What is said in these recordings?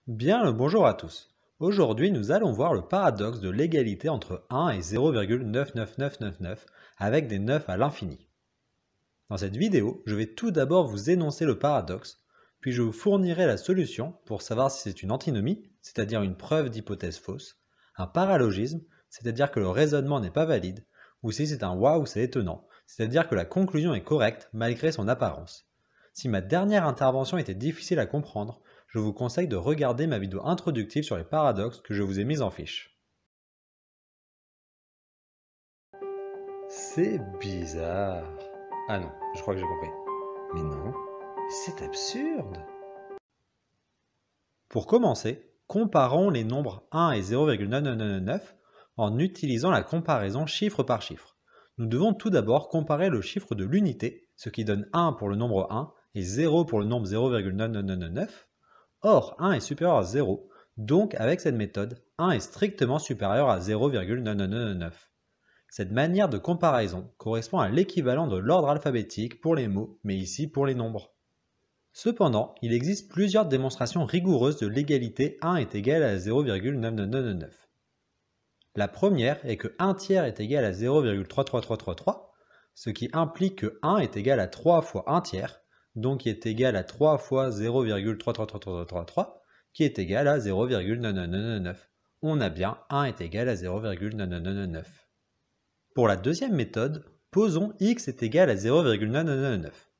Bien le bonjour à tous. Aujourd'hui, nous allons voir le paradoxe de l'égalité entre 1 et 0,99999 avec des 9 à l'infini. Dans cette vidéo, je vais tout d'abord vous énoncer le paradoxe, puis je vous fournirai la solution pour savoir si c'est une antinomie, c'est-à-dire une preuve d'hypothèse fausse, un paralogisme, c'est-à-dire que le raisonnement n'est pas valide, ou si c'est un waouh, c'est étonnant, c'est-à-dire que la conclusion est correcte malgré son apparence. Si ma dernière intervention était difficile à comprendre, je vous conseille de regarder ma vidéo introductive sur les paradoxes que je vous ai mise en fiche. C'est bizarre. Ah non, je crois que j'ai compris. Mais non, c'est absurde. Pour commencer, comparons les nombres 1 et 0,9999 en utilisant la comparaison chiffre par chiffre. Nous devons tout d'abord comparer le chiffre de l'unité, ce qui donne 1 pour le nombre 1 et 0 pour le nombre 0,9999. Or, 1 est supérieur à 0, donc avec cette méthode, 1 est strictement supérieur à 0,9999. Cette manière de comparaison correspond à l'équivalent de l'ordre alphabétique pour les mots, mais ici pour les nombres. Cependant, il existe plusieurs démonstrations rigoureuses de l'égalité 1 est égal à 0,99999. La première est que 1 tiers est égal à 0,33333, ce qui implique que 1 est égal à 3 fois 1 tiers, donc qui est égal à 3 fois 0,33333, qui est égal à 0,9999. On a bien 1 est égal à 0,9999. Pour la deuxième méthode, posons x est égal à 0,999.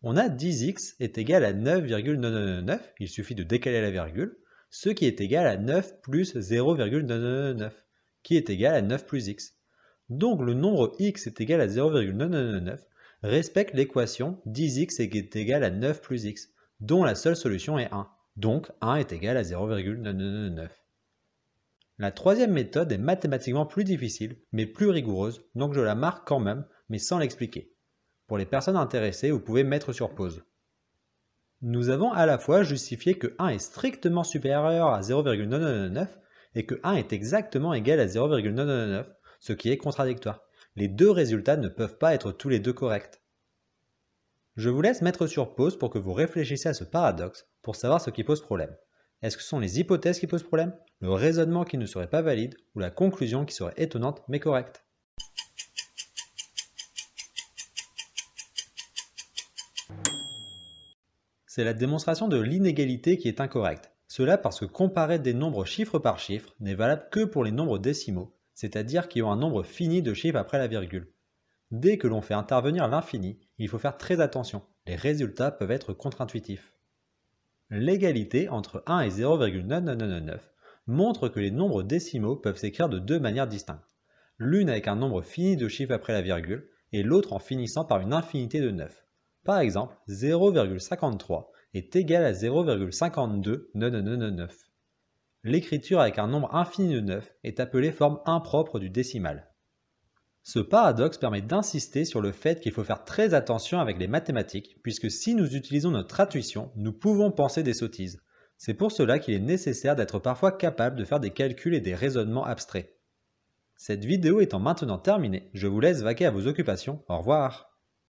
On a 10x est égal à 9,999, il suffit de décaler la virgule, ce qui est égal à 9 plus 0,999, qui est égal à 9 plus x. Donc le nombre x est égal à 0,999 respecte l'équation 10x est égal à 9 plus x, dont la seule solution est 1. Donc 1 est égal à 0,999. La troisième méthode est mathématiquement plus difficile, mais plus rigoureuse, donc je la marque quand même, mais sans l'expliquer. Pour les personnes intéressées, vous pouvez mettre sur pause. Nous avons à la fois justifié que 1 est strictement supérieur à 0,999 et que 1 est exactement égal à 0,999, ce qui est contradictoire. Les deux résultats ne peuvent pas être tous les deux corrects. Je vous laisse mettre sur pause pour que vous réfléchissiez à ce paradoxe pour savoir ce qui pose problème. Est-ce que ce sont les hypothèses qui posent problème, le raisonnement qui ne serait pas valide ou la conclusion qui serait étonnante mais correcte? C'est la démonstration de l'inégalité qui est incorrecte. Cela parce que comparer des nombres chiffre par chiffre n'est valable que pour les nombres décimaux, c'est-à-dire qui ont un nombre fini de chiffres après la virgule. Dès que l'on fait intervenir l'infini, il faut faire très attention, les résultats peuvent être contre-intuitifs. L'égalité entre 1 et 0,9999 montre que les nombres décimaux peuvent s'écrire de deux manières distinctes, l'une avec un nombre fini de chiffres après la virgule et l'autre en finissant par une infinité de 9. Par exemple, 0,53 est égal à 0,529999. L'écriture avec un nombre infini de 9 est appelée forme impropre du décimal. Ce paradoxe permet d'insister sur le fait qu'il faut faire très attention avec les mathématiques, puisque si nous utilisons notre intuition, nous pouvons penser des sottises. C'est pour cela qu'il est nécessaire d'être parfois capable de faire des calculs et des raisonnements abstraits. Cette vidéo étant maintenant terminée, je vous laisse vaquer à vos occupations. Au revoir.